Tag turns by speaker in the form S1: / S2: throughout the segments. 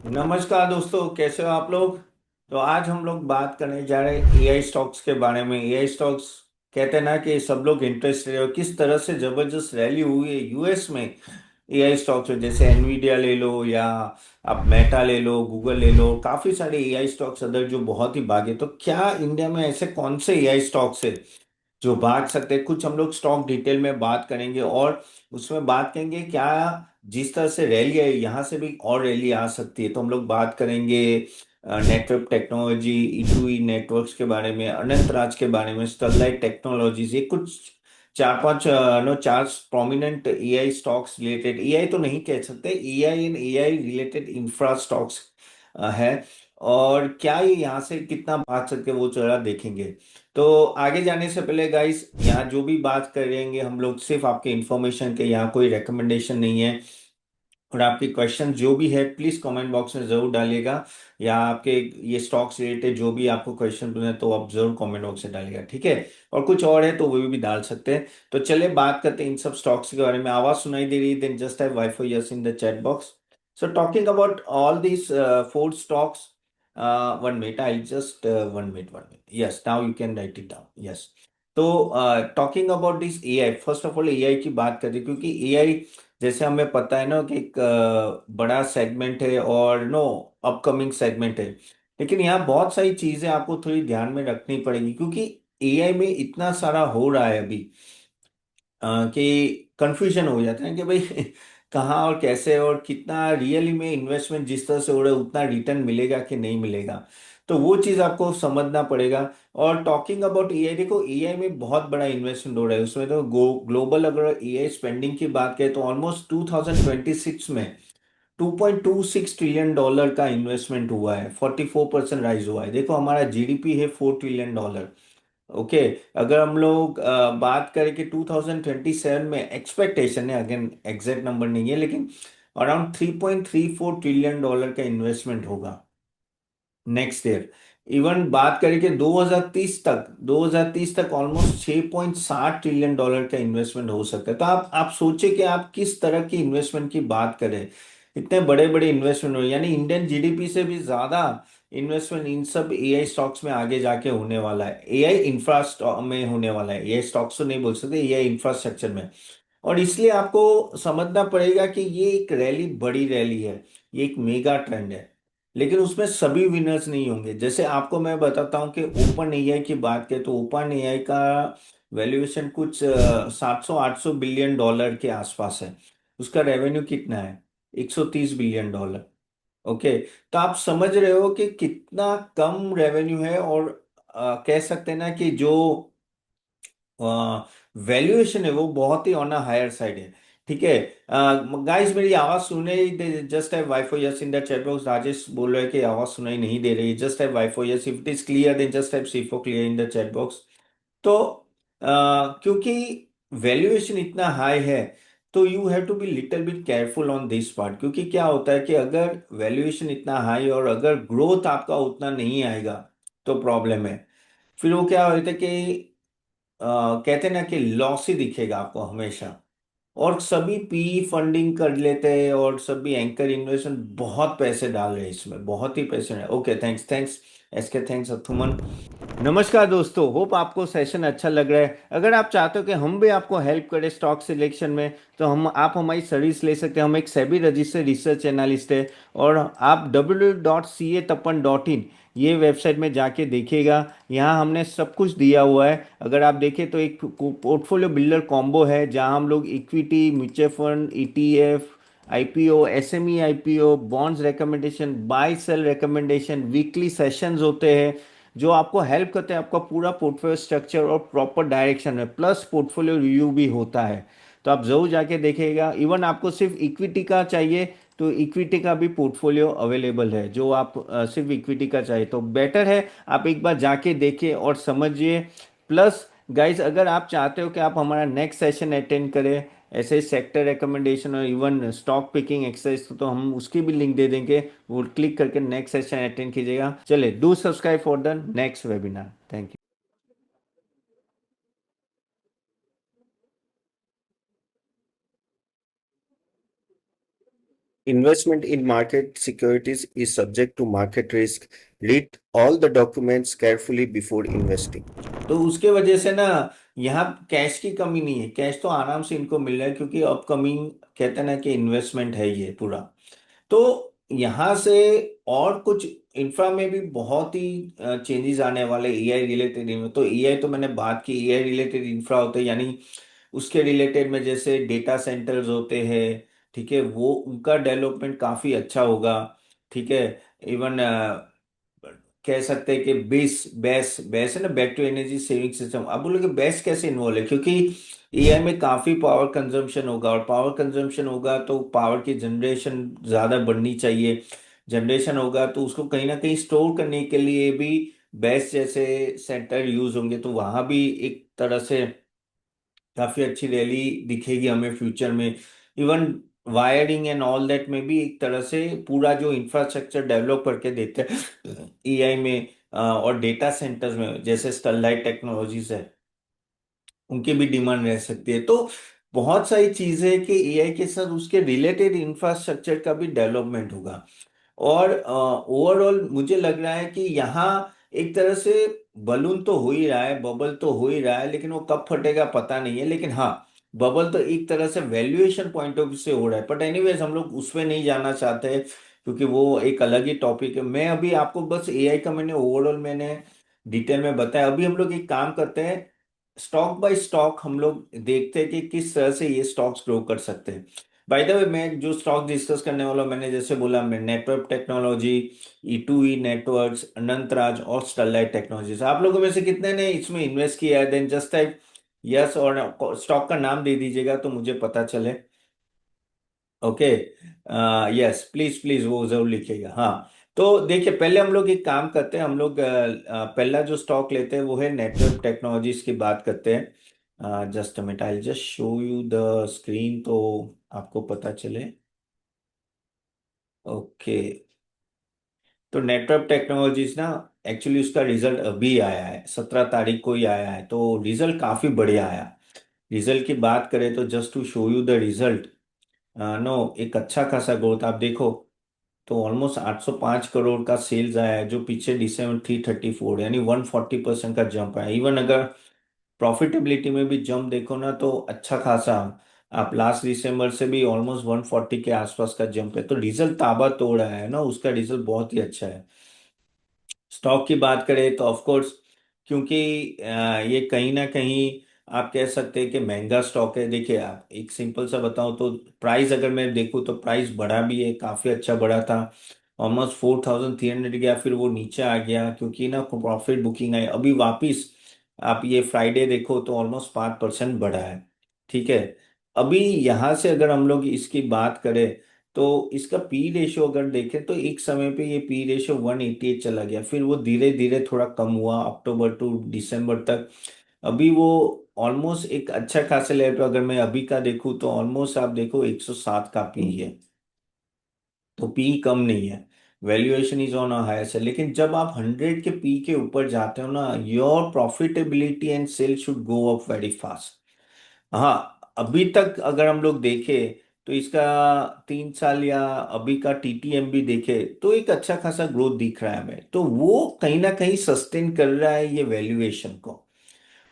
S1: नमस्कार दोस्तों, कैसे हो आप लोग। तो आज हम लोग बात करने जा रहे हैं एआई स्टॉक्स के बारे में। एआई स्टॉक्स कहते हैं ना कि सब लोग इंटरेस्टेड है और किस तरह से जबरदस्त रैली हुई है यूएस में एआई स्टॉक्स में। जैसे एनवीडिया ले लो या आप मेटा ले लो, गूगल ले लो, काफी सारे एआई स्टॉक्स अदर जो बहुत ही भागे। तो क्या इंडिया में ऐसे कौन से एआई स्टॉक्स है जो भाग सकते हैं? कुछ हम लोग स्टॉक डिटेल में बात करेंगे और उसमें बात करेंगे क्या जिस तरह से रैली है यहाँ से भी और रैली आ सकती है। तो हम लोग बात करेंगे नेटवर्क टेक्नोलॉजी, ई2ई नेटवर्क्स के बारे में, अनंत राज के बारे में, स्टरलाइट टेक्नोलॉजीज, ये कुछ चार पांच नो चार prominent AI stocks related, AI तो नहीं कह सकते, AI and AI related infra stocks है। और क्या ये यहाँ से कितना भाग सकते हैं वो जरा देखेंगे। तो आगे जाने से पहले गाइस, यहाँ जो भी बात करेंगे हम लोग सिर्फ आपके इंफॉर्मेशन के, यहाँ कोई रिकमेंडेशन नहीं है। और आपके क्वेश्चन जो भी है प्लीज कमेंट बॉक्स में जरूर डालिएगा, या आपके ये स्टॉक्स रिलेटेड जो भी आपको क्वेश्चन पूछे तो आप जरूर कमेंट बॉक्स में डालिएगा, ठीक है। और कुछ और है तो वो भी डाल सकते हैं। तो चलिए बात करते हैं इन सब स्टॉक्स के बारे में। आवाज सुनाई दे रही है? Then just type Y for yes in the chat box. So talking about all these four stocks, 1 minute, I'll just 1 minute, 1 minute. Yes, now you can write it down. Yes. तो talking about this AI, first of all AI की बात करें, क्योंकि AI जैसे हमें पता है ना कि एक बड़ा सेगमेंट है और नो अपकमिंग सेगमेंट है। लेकिन यहाँ बहुत सारी चीजें आपको थोड़ी ध्यान में रखनी पड़ेगी, क्योंकि एआई में इतना सारा हो रहा है अभी कि कंफ्यूजन हो जाता है कि भाई कहाँ और कैसे और कितना रियली में इन्वेस्टमेंट जिस तरह से हो रहा है उतना रिटर्न मिलेगा कि नहीं मिलेगा। तो वो चीज आपको समझना पड़ेगा। और टॉकिंग अबाउट एआई, देखो एआई में बहुत बड़ा इन्वेस्टमेंट हो रहा है उसमें। तो ग्लोबल अगर एआई स्पेंडिंग की बात करें तो ऑलमोस्ट 2026 में $2.26 ट्रिलियन का इन्वेस्टमेंट हुआ है, 44% राइज हुआ है। देखो हमारा जीडीपी है $4 ट्रिलियन। ओके। अगर हम लोग बात करें कि 2027 में एक्सपेक्टेशन है, अगेन एग्जैक्ट नंबर नहीं है, लेकिन अराउंड $3.34 ट्रिलियन का इन्वेस्टमेंट होगा नेक्स्ट ईयर। इवन बात करें कि 2030 तक ऑलमोस्ट $6.60 ट्रिलियन का इन्वेस्टमेंट हो सकता है। तो आप सोचे कि आप किस तरह की इन्वेस्टमेंट की बात करें। इतने बड़े बड़े इन्वेस्टमेंट हो, यानी इंडियन जीडीपी से भी ज्यादा इन्वेस्टमेंट इन सब एआई स्टॉक्स में आगे जाके होने वाला है, एआई इंफ्रास्ट्रक्चर में होने वाला है। एआई स्टॉक्स तो नहीं बोल सकते, एआई इंफ्रास्ट्रक्चर में। और इसलिए आपको समझना पड़ेगा कि ये एक रैली, बड़ी रैली है, ये एक मेगा ट्रेंड है। लेकिन उसमें सभी विनर्स नहीं होंगे। जैसे आपको मैं बताता हूँ कि ओपन एआई की बात करें तो ओपन एआई का वैल्यूएशन कुछ 700-800 बिलियन डॉलर के आसपास है। उसका रेवेन्यू कितना है? $130 बिलियन। ओके। तो आप समझ रहे हो कि कितना कम रेवेन्यू है। और कह सकते हैं ना कि जो वैल्यूएशन है वो बहुत ही ऑन अ हायर साइड है, ठीक है। गाइस मेरी आवाज सुन रही? Just type Y for yes in the chat box. Rajesh बोल रहे हैं कि आवाज सुनाई नहीं दे रही। Just type Y for yes if it is clear, then just type C for clear in the chat box. तो क्योंकि वैल्यूएशन इतना हाई है तो you have to be little bit careful on this part. क्योंकि क्या होता है कि अगर वैल्यूएशन इतना हाई और अगर ग्रोथ आपका उतना नहीं आएगा तो प्रॉब्लम है। फिर वो क्या होता है कि कहते हैं ना कि लॉस ही दिखेगा आपको हमेशा। और सभी पी फंडिंग कर लेते हैं और सभी एंकर इन्वेस्टमेंट बहुत पैसे डाल रहे हैं इसमें, बहुत ही पैसे। Okay, thanks thanks SK, thanks Athuman. नमस्कार दोस्तों, होप आपको सेशन अच्छा लग रहा है। अगर आप चाहते हो कि हम भी आपको हेल्प करें स्टॉक सिलेक्शन में तो हम आप हमारी सर्विस ले सकते हैं। हम एक सेबी रजिस्टर्ड रिसर्च एनालिस्ट है। और आप www.catappan.in ये वेबसाइट में जाके देखिएगा, यहाँ हमने सब कुछ दिया हुआ है। अगर आप देखें तो एक पोर्टफोलियो बिल्डर कॉम्बो है जहाँ हम लोग equity, mutual fund, ETF, IPO, SME IPO, bonds recommendation, buy sell recommendation, weekly sessions होते हैं जो आपको हेल्प करते हैं आपका पूरा पोर्टफोलियो स्ट्रक्चर और प्रॉपर डायरेक्शन में, प्लस पोर्टफोलियो रिव्यू भी होता है। तो आप जरूर जाके देखिएगा। इवन आपको सिर्फ इक्विटी का चाहिए तो इक्विटी का भी पोर्टफोलियो अवेलेबल है। जो आप सिर्फ इक्विटी का चाहिए तो बेटर है आप एक बार जाके देखिए और समझिए। प्लस गाइज, अगर आप चाहते हो कि आप हमारा नेक्स्ट सेशन अटेंड करें ऐसे सेक्टर रिकमेंडेशन और इवन स्टॉक पिकिंग एक्सरसाइज, तो हम उसकी भी लिंक दे देंगे। वो क्लिक करके नेक्स्ट सेशन अटेंड कीजिएगा। चले, do subscribe for the next webinar. Thank you.
S2: Investment in market securities is subject to market risk. Read all the documents carefully before investing.
S1: तो उसके वजह से ना यहाँ कैश की कमी नहीं है, कैश तो आराम से इनको मिल रहा है क्योंकि अपकमिंग कहते हैं ना कि इन्वेस्टमेंट है ये पूरा। तो यहाँ से और कुछ इंफ्रा में भी बहुत ही चेंजेस आने वाले एआई रिलेटेड। तो एआई तो मैंने बात की, एआई रिलेटेड इंफ्रा होते हैं यानी उसके रिलेटेड में जैसे डेटा सेंटर्स होते हैं, ठीक है, वो उनका डेवलपमेंट काफी अच्छा होगा। ठीक है। इवन कह सकते हैं कि बेस बेस बेस है ना, back to energy saving system. अब बोलोगे बेस कैसे इन्वॉल्व है, क्योंकि एआई में काफी पावर कंजम्पशन होगा, और पावर कंजम्पशन होगा तो पावर की जनरेशन ज्यादा बढ़नी चाहिए। जनरेशन होगा तो उसको कहीं ना कहीं स्टोर करने के लिए भी बेस जैसे सेंटर यूज होंगे, तो वहां भी एक तरह से काफी अच्छी रैली दिखेगी हमें फ्यूचर में। Even wiring and all that में भी एक तरह से पूरा जो इंफ्रास्ट्रक्चर डेवलप करके देते हैं एआई में, और डेटा सेंटर्स में जैसे स्टरलाइट टेक्नोलॉजीज है, उनकी भी डिमांड रह सकती है। तो बहुत सारी चीजें हैं कि एआई के साथ उसके रिलेटेड इंफ्रास्ट्रक्चर का भी डेवलपमेंट होगा। और ओवरऑल मुझे लग रहा है कि यहाँ एक तरह से बलून तो हो ही रहा है, बबल तो हो ही रहा है, लेकिन वो कब फटेगा पता नहीं है। लेकिन हाँ, बबल तो एक तरह से वैल्यूएशन पॉइंट ऑफ व्यू से हो रहा है, बट एनीवेज हम लोग उसमें नहीं जाना चाहते हैं क्योंकि वो एक अलग ही टॉपिक है। मैं अभी आपको बस एआई का मैंने ओवरऑल मैंने डिटेल में बताया। अभी हम लोग एक काम करते हैं, स्टॉक बाय स्टॉक हम लोग देखते हैं कि किस तरह से ये स्टॉक्स ग्रो कर सकते हैं। बाय द वे, मैं जो स्टॉक डिस्कस करने वाला हूं, मैंने जैसे बोला, मैं नेटवर्क टेक्नोलॉजी, ई2ई नेटवर्क्स, अनंतराज और स्टरलाइट टेक्नोलॉजीज। आप लोगों में से कितने ने इसमें इन्वेस्ट किया है? देन जस्ट टाइप यस, और स्टॉक का नाम दे दीजिएगा तो मुझे पता चले। ओके, यस, प्लीज प्लीज वो जरूर लिखिएगा। हाँ, तो देखिए, पहले हम लोग एक काम करते हैं, हम लोग पहला जो स्टॉक लेते हैं वो है नेटवर्क टेक्नोलॉजीज की बात करते हैं। Just minute, I just show you the screen तो आपको पता चले। ओके, तो नेटवर्क टेक्नोलॉजीज ना, एक्चुअली उसका रिजल्ट अभी आया है, 17 तारीख को ही आया है, तो रिजल्ट काफी बढ़िया आया। रिजल्ट की बात करें तो just to show you the result, no, एक अच्छा खासा ग्रोथ आप देखो, तो ऑलमोस्ट 805 करोड़ का सेल्स आया है, जो पीछे दिसंबर 334, यानी 140% का जंप है। इवन अगर प्रॉफिटेबिलिटी में भी जंप देखो ना तो अच्छा खासा, आप लास्ट दिसंबर से भी ऑलमोस्ट 140 के आसपास का जंप है। तो रिजल्ट ताबा तोड़ रहा है ना, उसका रिजल्ट बहुत ही अच्छा है। स्टॉक की बात करें तो ऑफ कोर्स, क्योंकि ये कहीं ना कहीं आप कह सकते हैं कि महंगा स्टॉक है। देखिए, आप एक सिंपल सा बताऊं तो प्राइस अगर मैं देखूं तो प्राइस बढ़ा भी है, काफी अच्छा बढ़ा था, ऑलमोस्ट 4,300 गया, फिर वो नीचे आ गया क्योंकि ना प्रॉफिट बुकिंग है। अभी वापिस आप ये फ्राइडे देखो तो ऑलमोस्ट 5% बढ़ा है। ठीक है। अभी यहाँ से अगर हम लोग इसकी बात करें तो इसका पी रेशियो अगर देखें तो एक समय पे ये पी रेशियो 188 चला गया, फिर वो धीरे धीरे थोड़ा कम हुआ अक्टूबर टू दिसंबर तक। अभी वो ऑलमोस्ट एक अच्छा खासा लेवल पे, अगर मैं अभी का देखूं तो ऑलमोस्ट आप देखो 107 का पी है, तो पी कम नहीं है, valuation is on a higher side. लेकिन जब आप 100 के पी के ऊपर जाते हो ना, your profitability and sale should go up very fast. हाँ, अभी तक अगर हम लोग देखें तो इसका 3 साल या अभी का टीटीएम भी देखे तो एक अच्छा खासा ग्रोथ दिख रहा है हमें, तो वो कहीं ना कहीं सस्टेन कर रहा है ये वैल्यूएशन को,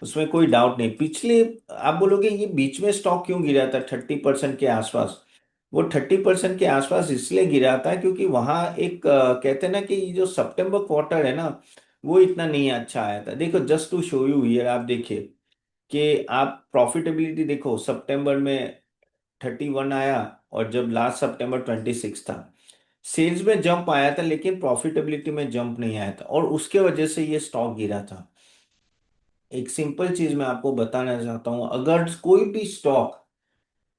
S1: उसमें कोई डाउट नहीं। पिछले, आप बोलोगे ये बीच में स्टॉक क्यों गिरा था 30% के आसपास? वो 30% के आसपास इसलिए गिरा था क्योंकि वहां एक कहते हैं ना कि ये जो सितंबर क्वार्टर है ना, वो इतना नहीं अच्छा आया था। देखो, just to show you here, आप देखिए कि आप प्रॉफिटेबिलिटी देखो, सितंबर में 31 आया, और जब लास्ट सितंबर 26 था, सेल्स में जंप आया था लेकिन प्रॉफिटेबिलिटी में जंप नहीं आया था, और उसके वजह से ये स्टॉक गिरा था। एक सिंपल चीज मैं आपको बताना चाहता हूं, अगर कोई भी स्टॉक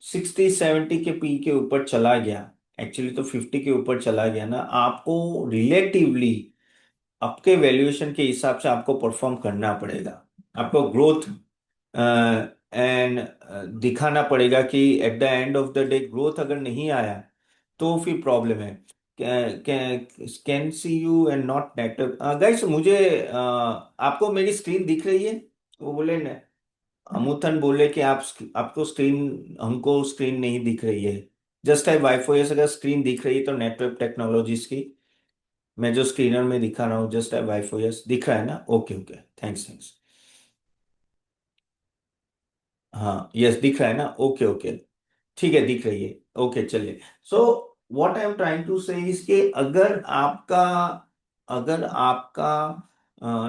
S1: 60-70 के पी के ऊपर चला गया, एक्चुअली तो 50 के ऊपर चला गया ना, आपको रिलेटिवली आपके वैल्यूएशन के हिसाब से आपको परफॉर्म करना पड़ेगा। आपको ग्रोथ एंड दिखाना पड़ेगा कि at the end of the day growth अगर नहीं आया तो फिर प्रॉब्लम है। Can see you and not network guys, मुझे आपको मेरी स्क्रीन दिख रही है? वो बोले न, अमुथन बोले कि आपको स्क्रीन, हमको स्क्रीन नहीं दिख रही है। जस्ट टाइप वाईफोएस, अगर स्क्रीन दिख रही है तो नेटवर्क टेक्नोलॉजीज की, मैं जो स्क्रीनर में दिखा रहा हूँ जस्ट टाइप वाईफोएस दिख रहा है ना? Okay okay, thanks thanks. हाँ यस, दिख रहा है ना? ओके ओके, ठीक है, दिख रही है। ओके चलिए। So what I am trying to say is कि अगर आपका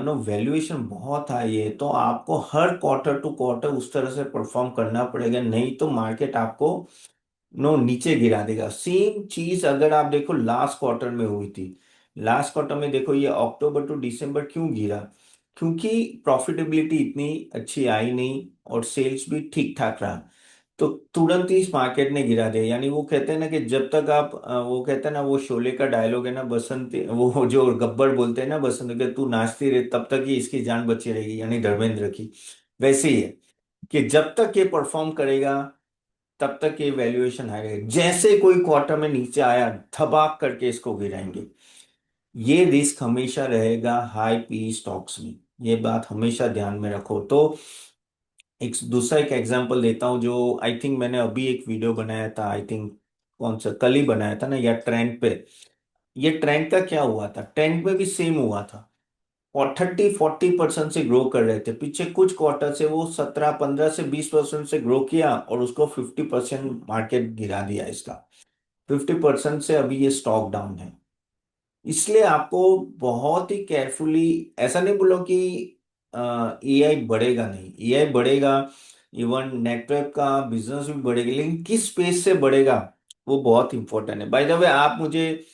S1: नो वैल्यूएशन बहुत हाई है तो आपको हर क्वार्टर टू क्वार्टर उस तरह से परफॉर्म करना पड़ेगा, नहीं तो मार्केट आपको नो नीचे गिरा देगा। सेम चीज अगर आप देखो लास्ट क्वार्टर में हुई थी। लास्ट क्वार्टर में देखो ये अक्टूबर टू दिसंबर क्यों गिरा? क्योंकि प्रॉफिटेबिलिटी इतनी अच्छी आई नहीं और सेल्स भी ठीक ठाक रहा, तो तुरंत ही इस मार्केट ने गिरा दिया। यानी वो कहते हैं ना कि जब तक आप वो कहते हैं ना, वो शोले का डायलॉग है ना, बसंत, वो जो गब्बर बोलते हैं ना बसंत के, तू नाचती रहे तब तक ही इसकी जान बची रहेगी, यानी धर्मेंद्र की। वैसे ही है कि जब तक ये परफॉर्म करेगा तब तक ये वैल्यूएशन आएगा, जैसे कोई क्वार्टर में नीचे आया धबाक करके इसको गिराएंगे। ये रिस्क हमेशा रहेगा हाई पी स्टॉक्स में, ये बात हमेशा ध्यान में रखो। तो एक एग्जांपल देता हूँ, जो आई थिंक मैंने अभी एक वीडियो बनाया था, आई थिंक कौन सा कल ही बनाया था ना, या ट्रेंड पे। ये ट्रेंड का क्या हुआ था? ट्रेंड में भी सेम हुआ था, और 30-40% से ग्रो कर रहे थे पीछे कुछ क्वार्टर से, वो 17-15 से 20% से ग्रो किया और उसको 50% मार्केट गिरा दिया इसका। 50% से अभी ये स्टॉक डाउन है। इसलिए आपको बहुत ही केयरफुली, ऐसा नहीं बोलो कि एआई बढ़ेगा नहीं, एआई बढ़ेगा, इवन नेटवर्क का बिजनेस भी बढ़ेगा, लेकिन किस स्पेस से बढ़ेगा वो बहुत इंपॉर्टेंट है। बाय द वे, आप मुझे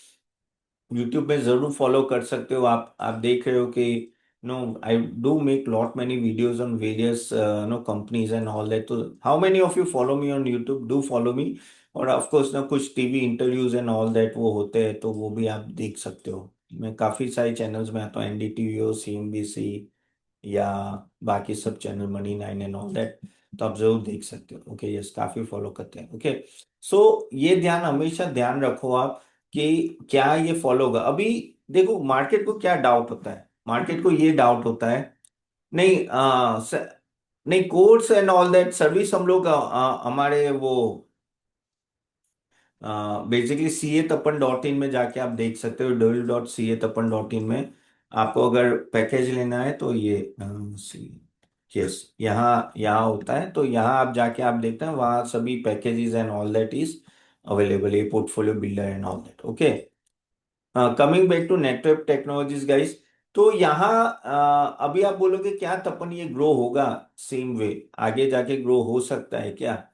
S1: यूट्यूब में जरूर फॉलो कर सकते हो। आप देख रहे हो कि no, I do make lot many videos on various no companies and all that. तो how many of you follow me on YouTube? Do follow me. और ऑफ कोर्स ना कुछ TV interviews and all that वो होते हैं, तो वो भी आप देख सकते हो। मैं काफी सारे चैनल्स में आता हूँ, एनडीटीवी हो, सीएनबीसी, या बाकी सब channel, money 9 and all that. तो आप जरूर देख सकते हो। ओके यस, काफी फॉलो करते हैं। ओके, सो ये ध्यान, हमेशा ध्यान रखो आप कि क्या ये फॉलो होगा। अभी देखो मार्केट को क्या डाउट होता है, मार्केट को ये डाउट होता है, नहीं नहीं, course and all that service हम लोग हमारे वो basically C A Tapan dot in में जाके आप देख सकते हो, www.ca-tapan.in में। आपको अगर पैकेज लेना है तो ये यस, यहाँ यहाँ होता है, तो यहाँ आप जाके आप देखते हैं, वहाँ सभी packages and all that is available, ये portfolio builder and all that. Okay, coming back to network technologies guys. तो यहाँ अभी आप बोलोगे क्या तपन ये ग्रो होगा सेम वे? आगे जाके ग्रो हो सकता है क्या?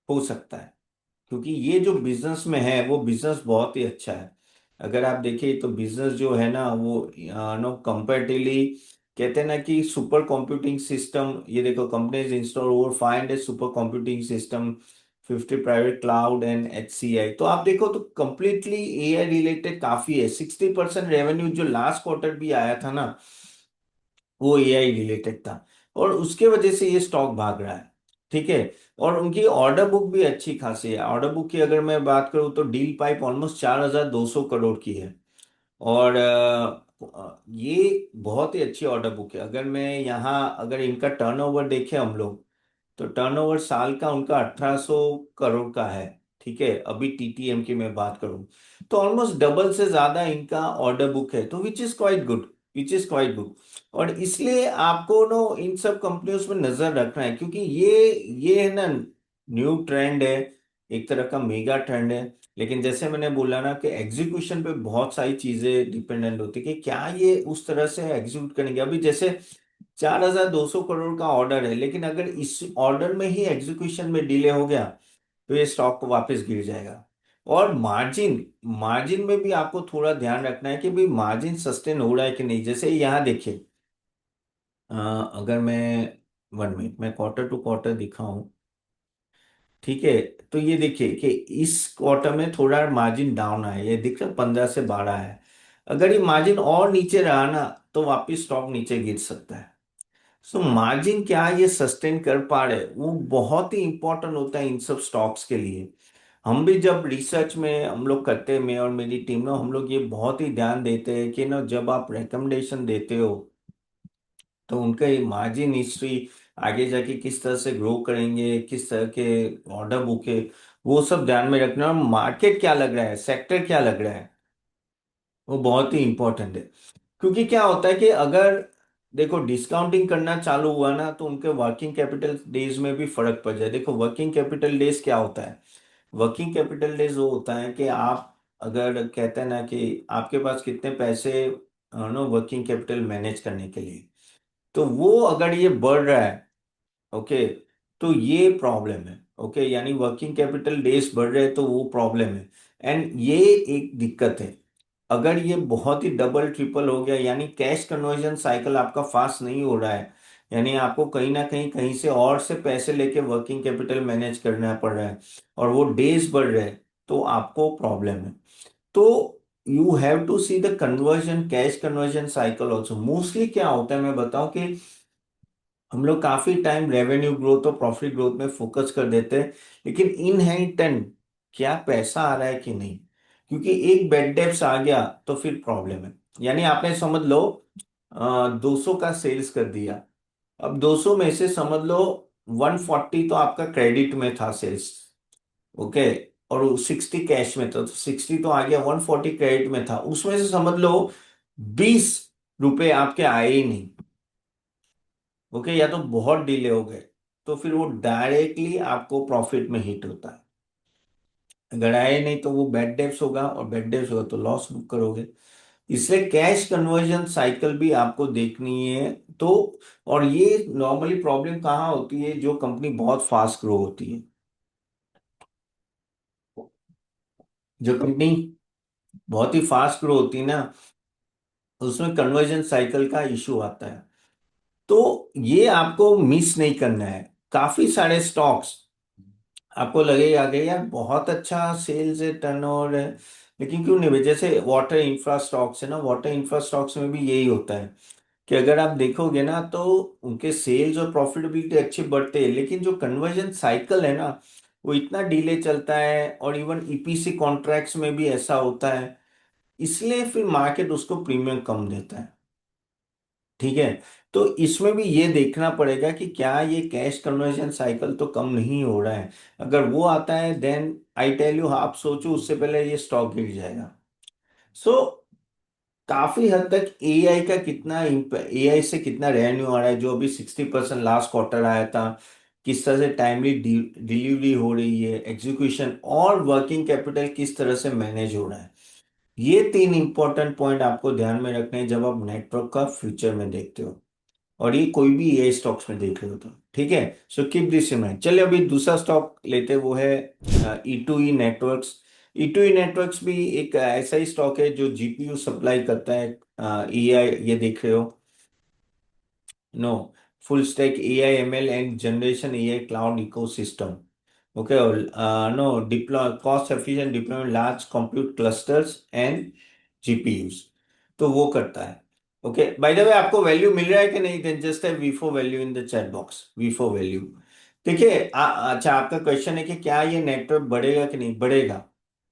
S1: हो सकता है, क्योंकि ये जो बिजनेस में है वो बिजनेस बहुत ही अच्छा है। अगर आप देखिए तो बिजनेस जो है ना वो नो कंपेरेटिवली, कहते हैं ना कि सुपर कंप्यूटिंग सिस्टम, ये देखो companies install over 500 super computing system, 50 private cloud and HCI। तो आप देखो तो कंप्लीटली एआई रिलेटेड काफी है। 60% रेवेन्यू जो लास्ट क्वार्टर भी आया था ना, वो एआई रिलेटेड था, और उसके वजह से ये स्टॉक भाग रहा है। ठीक है, और उनकी ऑर्डर बुक भी अच्छी खासी है। ऑर्डर बुक की अगर मैं बात करूं तो डील पाइप ऑलमोस्ट 4,200 करोड़ की है, और ये बहुत ही अच्छी ऑर्डर बुक है। अगर मैं यहाँ अगर इनका टर्नओवर देखें हम लोग, तो टर्नओवर साल का उनका 1,800 करोड़ का है। ठीक है, अभी टीटीएम की मैं बात करूं तो ऑलमोस्ट डबल से ज्यादा इनका ऑर्डर बुक है, तो which is quite good, which is quite good. और इसलिए आपको नो इन सब कंपनियों में नजर रखना है, क्योंकि ये है ना, न्यू ट्रेंड है, एक तरह का मेगा ट्रेंड है। लेकिन जैसे मैंने बोला ना कि एग्जीक्यूशन पे बहुत सारी चीजें डिपेंडेंट होती है कि क्या ये उस तरह से एग्जीक्यूट करेंगे। अभी जैसे 4,200 करोड़ का ऑर्डर है, लेकिन अगर इस ऑर्डर में ही एग्जीक्यूशन में डिले हो गया तो ये स्टॉक को वापस गिर जाएगा। और मार्जिन, मार्जिन में भी आपको थोड़ा ध्यान रखना है कि भाई मार्जिन सस्टेन हो रहा है कि नहीं। जैसे यहाँ देखिए, अगर मैं 1 मिनट में क्वार्टर टू क्वार्टर दिखाऊं, ठीक है, तो ये देखिए कि इस क्वार्टर में थोड़ा मार्जिन डाउन है, ये दिख रहा है 15 से 12 है। अगर ये मार्जिन और नीचे रहा ना तो वापिस स्टॉक नीचे गिर सकता है। सो मार्जिन क्या ये सस्टेन कर पा रहे, वो बहुत ही इंपॉर्टेंट होता है इन सब स्टॉक्स के लिए। हम भी जब रिसर्च में हम लोग करते हैं, मैं और मेरी टीम ना, हम लोग ये बहुत ही ध्यान देते हैं कि ना जब आप रिकमेंडेशन देते हो तो उनका ये मार्जिन हिस्ट्री, आगे जाके किस तरह से ग्रो करेंगे, किस तरह के ऑर्डर बुक है, वो सब ध्यान में रखना, और मार्केट क्या लग रहा है, सेक्टर क्या लग रहा है, वो बहुत ही इंपॉर्टेंट है। क्योंकि क्या होता है कि अगर देखो डिस्काउंटिंग करना चालू हुआ ना, तो उनके वर्किंग कैपिटल डेज में भी फर्क पड़ जाए। देखो वर्किंग कैपिटल डेज क्या होता है, वर्किंग कैपिटल डेज वो होता है कि आप अगर कहते हैं ना कि आपके पास कितने पैसे नो वर्किंग कैपिटल मैनेज करने के लिए, तो वो अगर ये बढ़ रहा है, ओके, तो ये प्रॉब्लम है। ओके, यानी वर्किंग कैपिटल डेज बढ़ रहे हैं तो वो प्रॉब्लम है। एंड ये एक दिक्कत है। अगर ये बहुत ही डबल ट्रिपल हो गया, यानी कैश कन्वर्जन साइकिल आपका फास्ट नहीं हो रहा है, यानी आपको कहीं ना कहीं कहीं से और से पैसे लेके वर्किंग कैपिटल मैनेज करना पड़ रहा है, और वो डेज बढ़ रहे हैं, तो आपको प्रॉब्लम है। तो you have to see the conversion, cash conversion cycle also. Mostly क्या होता है मैं बताऊं कि हम लोग काफी टाइम रेवेन्यू ग्रोथ और प्रॉफिट ग्रोथ में फोकस कर देते हैं, लेकिन इन हैंड क्या पैसा आ रहा है कि नहीं। क्योंकि एक बैड डेब्ट्स आ गया तो फिर प्रॉब्लम है। यानी आपने समझ लो 200 का सेल्स कर दिया, अब 200 में से समझ लो 140 तो आपका क्रेडिट में था सेल्स, ओके, और 60 कैश में था, तो 60 तो आ गया, 140 क्रेडिट में था, उसमें से समझ लो 20 रुपए आपके आए ही नहीं, ओके, या तो बहुत डिले हो गए, तो फिर वो डायरेक्टली आपको प्रॉफिट में हिट होता है। अगर आए नहीं तो वो बैड डेब्ट्स होगा, और बैड डेब्ट्स होगा तो लॉस बुक करोगे। इसलिए कैश कन्वर्जन साइकिल भी आपको देखनी है। तो और ये नॉर्मली प्रॉब्लम कहाँ होती है, जो कंपनी बहुत फास्ट ग्रो होती है, जो कंपनी बहुत ही फास्ट ग्रो होती है ना, उसमें कन्वर्जन साइकिल का इशू आता है। तो ये आपको मिस नहीं करना है। काफी सारे स्टॉक्स आपको लगेगा कि यार बहुत अच्छा सेल्स है, टर्नओवर है, लेकिन क्यों नहीं भाई, जैसे वाटर इंफ्रा स्टॉक्स है ना, वाटर इंफ्रा स्टॉक्स में भी यही होता है कि अगर आप देखोगे ना तो उनके सेल्स और प्रॉफिटेबिलिटी अच्छे बढ़ते हैं, लेकिन जो कन्वर्जन साइकिल है ना, वो इतना डिले चलता है, और इवन ईपीसी कॉन्ट्रैक्ट्स में भी ऐसा होता है, इसलिए फिर मार्केट उसको प्रीमियम कम देता है। ठीक है, तो इसमें भी ये देखना पड़ेगा कि क्या ये कैश कन्वर्जन साइकिल तो कम नहीं हो रहा है। अगर वो आता है देन आई टेल यू, आप सोचो उससे पहले ये स्टॉक गिर जाएगा। सो काफी हद तक एआई का कितना, एआई से कितना रेवेन्यू आ रहा है, जो अभी 60% लास्ट क्वार्टर आया था, किस तरह से टाइमली डिलीवरी हो रही है, एग्जीक्यूशन और वर्किंग कैपिटल किस तरह से मैनेज हो रहा है, ये तीन इंपॉर्टेंट पॉइंट आपको ध्यान में रखने हैं जब आप नेटवर्क का फ्यूचर में देखते हो, और ये कोई भी ए स्टॉक्स में देख रहे हो तो। ठीक है, so keep this in mind. चलिए अभी दूसरा स्टॉक लेते हैं, वो है E two E networks. E two E networks भी एक ऐसा ही स्टॉक है जो जीपीयू सप्लाई करता है। ई आई ये देख रहे हो, no, full stack A I M L and generation A I cloud ecosystem, okay, और no deploy cost efficient deployment large compute clusters and GPUs, तो वो करता है। ओके, बाय द वे आपको वैल्यू मिल रहा है कि नहीं, then just type वी4 value in the chat box, वी4 value. देखिए अच्छा, आपका क्वेश्चन है कि क्या ये नेटवर्क बढ़ेगा कि नहीं बढ़ेगा,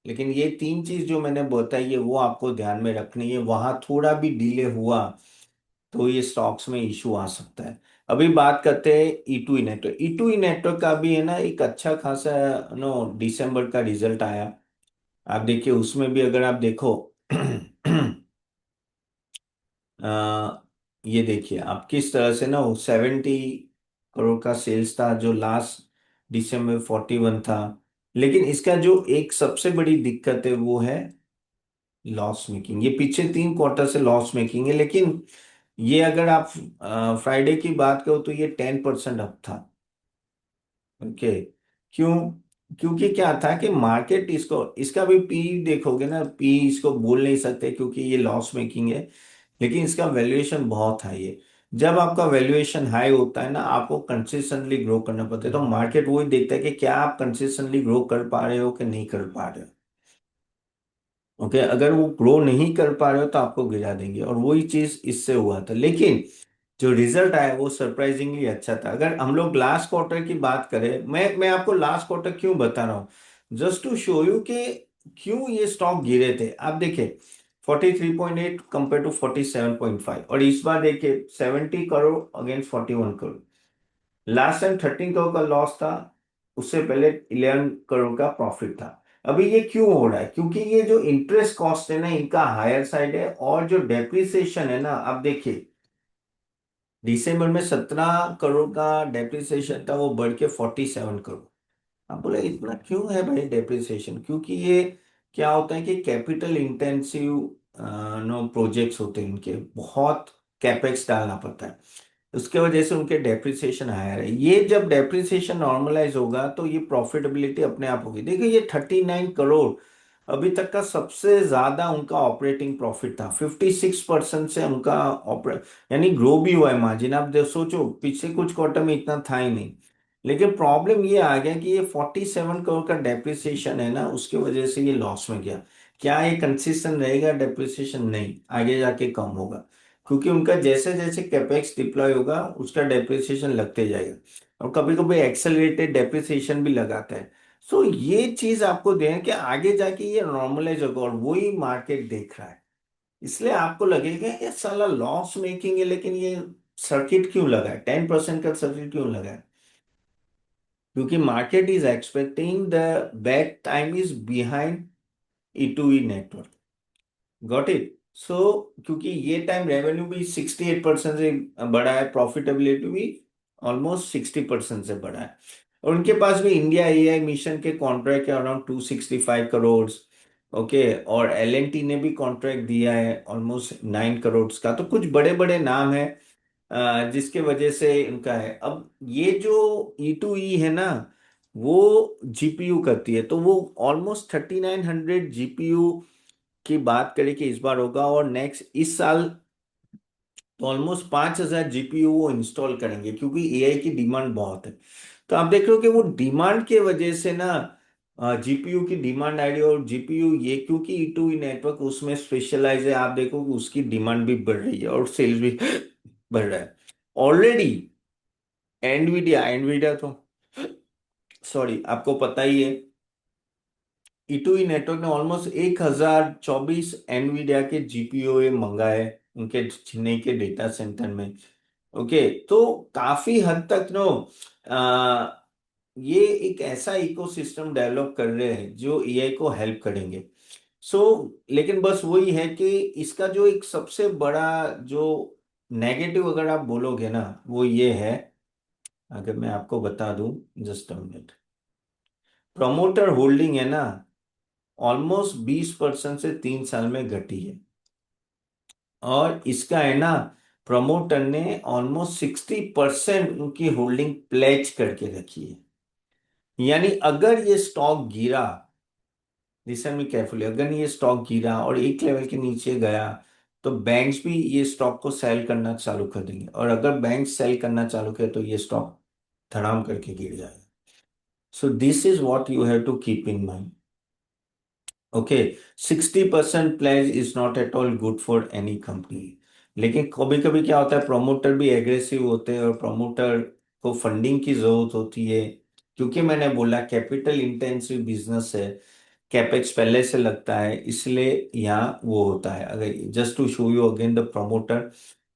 S1: लेकिन ये तीन चीज जो मैंने बताई है वो आपको ध्यान में रखनी है। वहां थोड़ा भी डिले हुआ तो ये स्टॉक्स में इशू आ सकता है। अभी बात करते हैं E two E network. E two E network का भी है ना एक अच्छा खासा नो दिसंबर का रिजल्ट आया। आप देखिए उसमें भी अगर आप देखो ये देखिए आप किस तरह से ना, 70 करोड़ का सेल्स था जो लास्ट दिसंबर 41 था, लेकिन इसका जो एक सबसे बड़ी दिक्कत है वो है लॉस मेकिंग। ये पीछे 3 क्वार्टर से लॉस मेकिंग है, लेकिन ये अगर आप फ्राइडे की बात करो तो ये 10% अप था। ओके, क्यों? क्योंकि क्या था कि मार्केट इसको, इसका भी पी देखोगे ना, पी इसको बोल नहीं सकते क्योंकि ये लॉस मेकिंग है, लेकिन इसका वैल्यूएशन बहुत हाई है। जब आपका वैल्यूएशन हाई होता है ना, आपको कंसिस्टेंटली ग्रो करना पड़ता है, तो मार्केट वही देखता है कि क्या आप कंसिस्टेंटली ग्रो कर पा रहे हो कि नहीं कर पा रहे हो। ओके, अगर वो ग्रो नहीं कर पा रहे हो तो आपको गिरा देंगे, और वही चीज इससे हुआ था। लेकिन जो रिजल्ट आया वो सरप्राइजिंगली अच्छा था। अगर हम लोग लास्ट क्वार्टर की बात करें, मैं आपको लास्ट क्वार्टर क्यों बता रहा हूँ, जस्ट टू शो यू कि क्यों ये स्टॉक गिरे थे। आप देखिए 43.8 कंपेयर टू 47.5, और इस बार देखिए 70 crore against 41 crore. Last time 13 crore का लॉस था, उससे पहले 11 करोड़ का प्रॉफिट था। अभी ये क्यों हो रहा है? क्योंकि ये जो इंटरेस्ट कॉस्ट है ना, इनका हायर साइड है, और जो डेप्रिसिएशन है ना, आप देखिए दिसंबर में 17 करोड़ का डेप्रिसिएशन था, वो बढ़ के 47 करोड़। अब बोले इतना क्यों है भाई डेप्रिसिएशन? क्योंकि ये क्या होता है कि कैपिटल इंटेंसिव नो प्रोजेक्ट्स होते हैं, इनके बहुत कैपेक्स डालना पड़ता है, उसके वजह से उनके डेप्रिसिएशन हायर है। ये जब डेप्रिसिएशन नॉर्मलाइज होगा तो ये प्रॉफिटेबिलिटी अपने आप होगी। देखिए ये 39 करोड़ अभी तक का सबसे ज्यादा उनका ऑपरेटिंग प्रॉफिट था। 56% से उनका ऑपरेट, यानी ग्रो भी हुआ है मार्जिन। आप सोचो पिछले कुछ क्वार्टर में इतना था ही नहीं। लेकिन प्रॉब्लम ये आ गया कि ये 47 करोड़ का डेप्रिसिएशन है ना, उसकी वजह से ये लॉस में गया। क्या ये कंसिस्टेंट रहेगा डेप्रिसिएशन? नहीं, आगे जाके कम होगा, क्योंकि उनका जैसे जैसे कैपेक्स डिप्लॉय होगा उसका डेप्रिसिएशन लगते जाएगा, और कभी कभी एक्सेलरेटेड डेप्रिसिएशन भी लगाता है। सो ये चीज आपको दें कि आगे जाके ये नॉर्मलाइज होगा, और वही मार्केट देख रहा है। इसलिए आपको लगेगा ये साला लॉस मेकिंग है, लेकिन ये सर्किट क्यों लगा है, 10% का सर्किट क्यों लगा है? क्योंकि market is expecting the back time is behind E2E network. Got it? So क्योंकि ये टाइम रेवेन्यू भी 68% से बढ़ा है, प्रॉफिटेबिलिटी भी ऑलमोस्ट 60% से बढ़ा है, और उनके पास भी इंडिया एआई मिशन के कॉन्ट्रैक्ट है अराउंड 265 करोड़। ओके, और L&T ने भी कॉन्ट्रैक्ट दिया है ऑलमोस्ट 9 करोड़ का। तो कुछ बड़े बड़े नाम है जिसके वजह से इनका है। अब ये जो E2E है ना, वो जीपीयू करती है, तो वो ऑलमोस्ट 3900 जीपीयू की बात करें कि इस बार होगा, और नेक्स्ट इस साल तो ऑलमोस्ट 5000 जीपीयू वो इंस्टॉल करेंगे, क्योंकि एआई की डिमांड बहुत है। तो आप देख रहे हो कि वो डिमांड के वजह से ना जीपीयू की डिमांड आई रही है, और जीपीयू ये क्योंकि E2E नेटवर्क उसमें स्पेशलाइज है, आप देखो कि उसकी डिमांड भी बढ़ रही है और सेल्स भी बढ़ रहा है ऑलरेडी। एनवीडिया तो सॉरी, आपको पता ही है, E2E नेटवर्क ने ऑलमोस्ट 1024 एनवीडिया के जीपीयू मंगाए उनके चेन्नई के डेटा सेंटर में। ओके, तो काफी हद तक नो ये एक ऐसा इकोसिस्टम डेवलप कर रहे हैं जो एआई को हेल्प करेंगे। सो लेकिन बस वही है कि इसका जो एक सबसे बड़ा जो नेगेटिव अगर आप बोलोगे ना, वो ये है, अगर मैं आपको बता दूं, just a minute, promoter holding है ना, ऑलमोस्ट 20% से 3 साल में घटी है। और इसका है ना, प्रमोटर ने ऑलमोस्ट 60% उनकी होल्डिंग प्लेज करके रखी है। यानी अगर ये स्टॉक गिरा, लिसन मी केयरफुली, अगर ये स्टॉक गिरा और एक लेवल के नीचे गया, तो बैंक्स भी ये स्टॉक को सेल करना चालू कर देंगे, और अगर बैंक सेल करना चालू करे तो ये स्टॉक धड़ाम करके गिर जाएगा। So this is what you have to keep in mind. Okay, 60% pledge is not at all good for any company. लेकिन कभी कभी क्या होता है, प्रोमोटर भी एग्रेसिव होते हैं, और प्रोमोटर को फंडिंग की जरूरत होती है, क्योंकि मैंने बोला कैपिटल इंटेंसिव बिजनेस है, कैपेक्स पहले से लगता है, इसलिए यहाँ वो होता है। अगर just to show you again the promoter,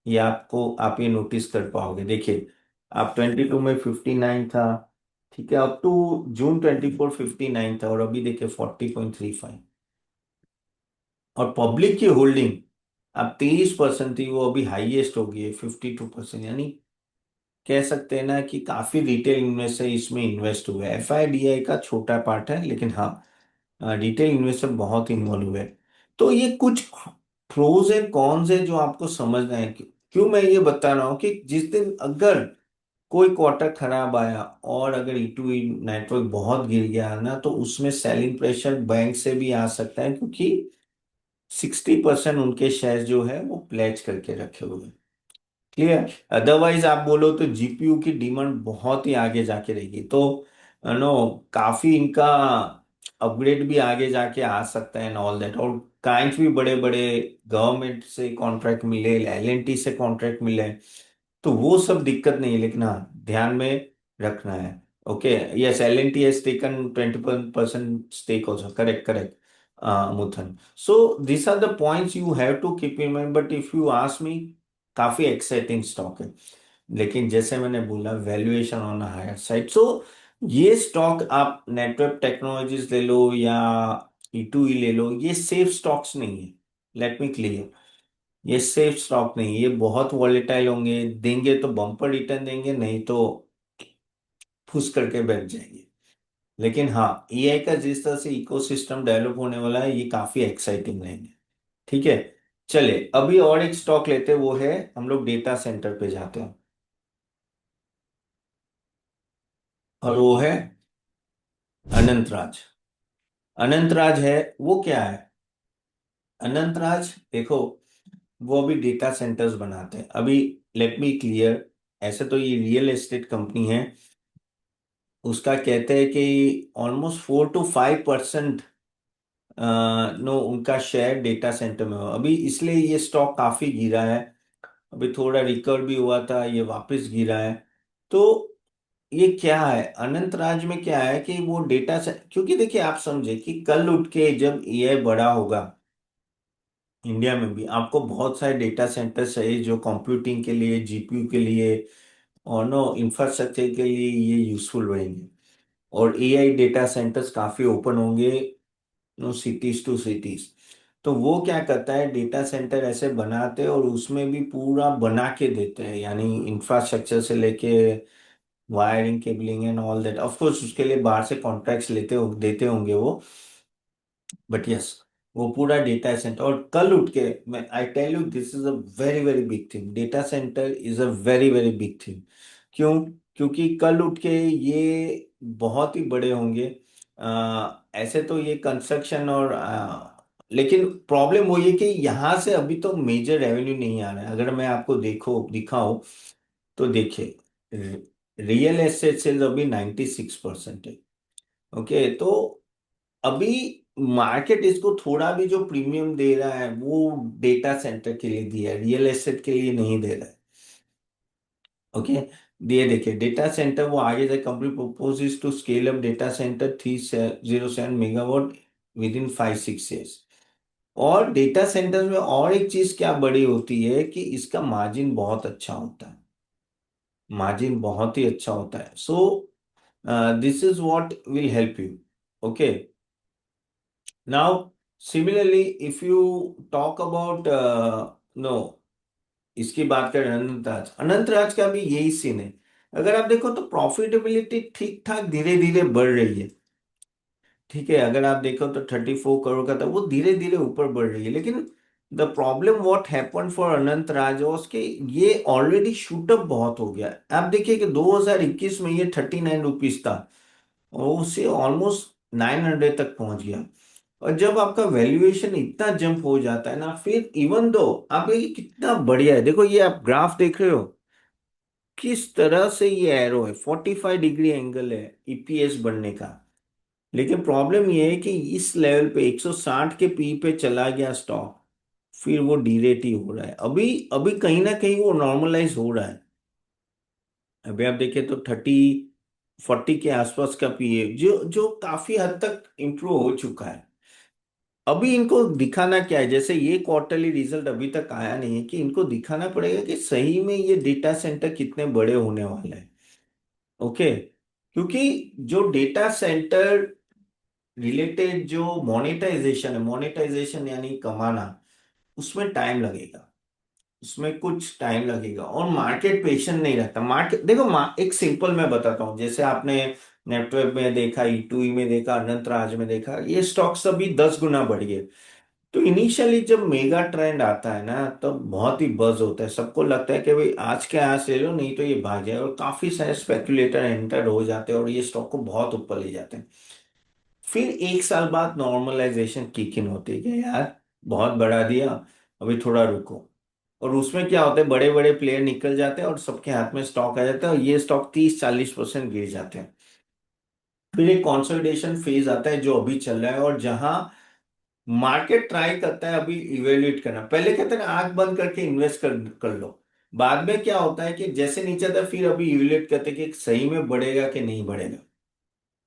S1: ये आपको आप ये नोटिस कर पाओगे। देखिए आप 22 में 59 था, ठीक है, अप टू जून 24 59 था, और अभी देखिए 40.35। और पब्लिक की होल्डिंग अब 23% थी, वो अभी हाईएस्ट हो गई है 52%। यानी कह सकते हैं ना कि काफी रिटेल इन्वेस्टर इसमें इन्वेस्ट हुए हैं। एफआईडीआई का छोटा पार्ट है, लेकिन हाँ रिटेल इन्वेस्टर बहुत इन्वॉल्व हुए हैं। तो ये कुछ प्रोज एंड कॉन्स है जो आपको समझना है। क्यों मैं ये बता रहा हूँ कि जिस दिन अगर कोई क्वार्टर खराब आया, और अगर E2E नेटवर्क बहुत गिर गया ना, तो उसमें सेलिंग प्रेशर बैंक से भी आ सकता है, क्योंकि 60% उनके शेयर जो है वो प्लेज करके रखे हुए हैं। क्लियर? अदरवाइज आप बोलो तो जीपीयू की डिमांड बहुत ही आगे जाके रहेगी, तो नो काफी इनका अपग्रेड भी आगे जाके आ सकता है एंड ऑल दैट। और क्लाइंट्स भी बड़े बड़े, गवर्नमेंट से कॉन्ट्रैक्ट मिले, L&T से कॉन्ट्रैक्ट मिले, तो वो सब दिक्कत नहीं है। लेकिन हाँ ध्यान में रखना है। Okay, yes, L&T has taken 20% stake also, correct, correct, Muthan. So these are the points you have to keep in mind, but if you ask me, काफी एक्साइटिंग स्टॉक है, लेकिन जैसे मैंने बोला वैल्यूएशन ऑन हायर साइड। सो ये stock आप network technologies ले लो या E2E ले लो, ये सेफ स्टॉक्स नहीं है। लेट मी क्लियर, ये सेफ स्टॉक नहीं है, ये बहुत वॉलेटाइल होंगे, देंगे तो बम्पर रिटर्न देंगे, नहीं तो फुस करके बैठ जाएंगे। लेकिन हाँ, एआई का जिस तरह से इकोसिस्टम डेवलप होने वाला है, ये काफी एक्साइटिंग रहेंगे। ठीक है, चले अभी और एक स्टॉक लेते हैं, वो है, हम लोग डेटा सेंटर पे जाते हैं, और वो है अनंतराज। अनंतराज है, वो क्या है? अनंतराज देखो, वो अभी डेटा सेंटर्स बनाते हैं अभी। लेट मी क्लियर, ऐसे तो ये रियल एस्टेट कंपनी है, उसका कहते हैं कि ऑलमोस्ट 4 to 5% नो उनका शेयर डेटा सेंटर में हो अभी, इसलिए ये स्टॉक काफी गिरा है। अभी थोड़ा रिकवर भी हुआ था, ये वापस गिरा है। तो ये क्या है, अनंतराज में क्या है कि वो डेटा से, क्योंकि देखिए आप समझे कि कल उठ के जब एआई बड़ा होगा, इंडिया में भी आपको बहुत सारे डेटा सेंटर चाहिए जो कंप्यूटिंग के लिए, जीपीयू के लिए और नो इंफ्रास्ट्रक्चर के लिए ये यूजफुल रहेंगे। और एआई डेटा सेंटर्स काफी ओपन होंगे, नो सिटीज टू सिटीज। तो वो क्या करता है, डेटा सेंटर ऐसे बनाते हैं और उसमें भी पूरा बना के देते हैं, यानी इंफ्रास्ट्रक्चर से लेके wiring, cabling and all that. Of course उसके लिए बाहर से कॉन्ट्रैक्ट्स देते होंगे वो, बट यस, वो पूरा डेटा सेंटर। और कल उठ के मैं I tell you, this is a very very big thing, data centre is a very very big thing. क्यों? क्योंकि कल उठ के ये बहुत ही बड़े होंगे। ऐसे तो ये कंस्ट्रक्शन और लेकिन प्रॉब्लम वो ये कि यहाँ से अभी तो मेजर रेवेन्यू नहीं आ रहा है। अगर मैं आपको दिखाऊं, तो देखिए, रियल एस्टेट सेल्स अभी 96% है। ओके, तो अभी मार्केट इसको थोड़ा भी जो प्रीमियम दे रहा है, वो डेटा सेंटर के लिए दिया है, रियल एस्टेट के लिए नहीं दे रहा है। ओके, दिए देखिए, डेटा सेंटर वो आगे जाए, company proposes to scale up data centre 307 megawatt within 5-6 years। और डेटा सेंटर में और एक चीज क्या बड़ी होती है कि इसका मार्जिन बहुत अच्छा होता है, मार्जिन बहुत ही अच्छा होता है। So this is what will help you. Okay, now similarly if you talk about no, इसकी बात करें अनंतराज, अनंतराज का भी यही सीन है। अगर आप देखो तो प्रॉफिटेबिलिटी ठीक ठाक धीरे धीरे बढ़ रही है। ठीक है, अगर आप देखो तो 34 करोड़ का था, वो धीरे धीरे ऊपर बढ़ रही है। लेकिन the problem what happen for Anant Raj was कि ये ऑलरेडी शूटअप बहुत हो गया है। आप देखिए कि 2021 में ये 39 रुपीज था, और उससे ऑलमोस्ट 900 तक पहुंच गया। और जब आपका वैल्यूएशन इतना जंप हो जाता है ना, फिर इवन दो आप, ये कितना बढ़िया है, देखो ये आप ग्राफ देख रहे हो, किस तरह से ये एरो है, 45 डिग्री एंगल है ईपीएस बढ़ने का। लेकिन प्रॉब्लम ये है कि इस लेवल पे 160 के पी पे चला गया स्टॉक, फिर वो डीरेट ही हो रहा है। अभी अभी कहीं ना कहीं वो नॉर्मलाइज हो रहा है। अभी आप देखें तो 30-40 के आसपास का पीए, जो जो काफी हद तक इंप्रूव हो चुका है। अभी इनको दिखाना क्या है, जैसे ये क्वार्टरली रिजल्ट अभी तक आया नहीं है, कि इनको दिखाना पड़ेगा कि सही में ये डेटा सेंटर कितने बड़े होने वाले हैं। ओके, क्योंकि जो डेटा सेंटर रिलेटेड जो मोनेटाइजेशन है, मोनेटाइजेशन यानी कमाना, उसमें टाइम लगेगा, उसमें कुछ टाइम लगेगा। और मार्केट पेशेंट नहीं रहता। मार्केट देखो, एक सिंपल मैं बताता हूँ, जैसे आपने नेटवर्क में देखा, E2E में देखा, अनंतराज में देखा, ये स्टॉक्स अभी 10 गुना बढ़ गए। तो इनिशियली जब मेगा ट्रेंड आता है ना, तब बहुत ही बज होता है, सबको लगता है कि भाई आज के आज ले लो, नहीं तो ये भाग जाए, और काफी सारे स्पेकुलेटर एंटर हो जाते हैं और ये स्टॉक को बहुत ऊपर ले जाते हैं। फिर एक साल बाद नॉर्मलाइजेशन किक इन होती है कि यार बहुत बढ़ा दिया, अभी थोड़ा रुको। और उसमें क्या होता है, बड़े बड़े प्लेयर निकल जाते हैं और सबके हाथ में स्टॉक आ जाता है, और ये स्टॉक 30-40% गिर जाते हैं। फिर एक कंसोलिडेशन फेज आता है जो अभी चल रहा है, और जहां मार्केट ट्राई करता है अभी इवेल्युएट करना। पहले कहते हैं ना, आंख बंद करके इन्वेस्ट कर लो। बाद में क्या होता है कि जैसे नीचे आता है, फिर अभी इवेल्युएट करते हैं कि सही में बढ़ेगा कि नहीं बढ़ेगा।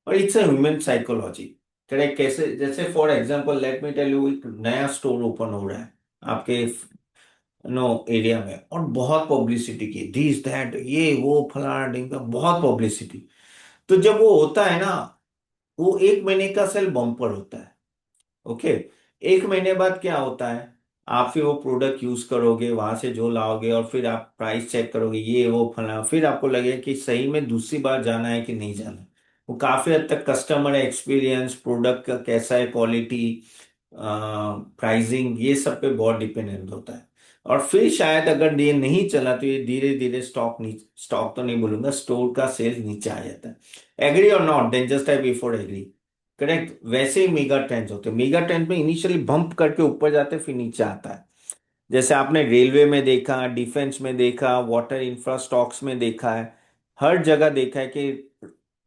S1: और it's a human psychology. Correct, कैसे, जैसे for example let me tell you, एक नया स्टोर ओपन हो रहा है आपके नो एरिया में, और बहुत पब्लिसिटी की, दिस दैट ये वो फलाना ढिमका, बहुत पब्लिसिटी। तो जब वो होता है ना, वो 1 महीने का सेल बम्पर होता है। ओके। 1 महीने बाद क्या होता है, आप फिर वो प्रोडक्ट यूज करोगे, वहां से जो लाओगे, और फिर आप प्राइस चेक करोगे, ये वो फला, फिर आपको लगेगा कि सही में दूसरी बार जाना है कि नहीं जाना है। वो काफी हद तक कस्टमर एक्सपीरियंस, प्रोडक्ट का कैसा है, क्वालिटी, प्राइसिंग, ये सब पे बहुत डिपेंडेंट होता है। और फिर शायद अगर ये नहीं चला तो ये धीरे धीरे स्टॉक तो नहीं बोलूंगा, स्टोर का सेल्स नीचे आ जाता है। एग्री और not, then just I before agree. Correct. वैसे ही मेगा ट्रेंड्स होते हैं, मेगा ट्रेंड में इनिशियली बम्प करके ऊपर जाते हैं, फिर नीचे आता है। जैसे आपने रेलवे में देखा, डिफेंस में देखा, वाटर इंफ्रास्ट्रक्चर्स में देखा है, हर जगह देखा है कि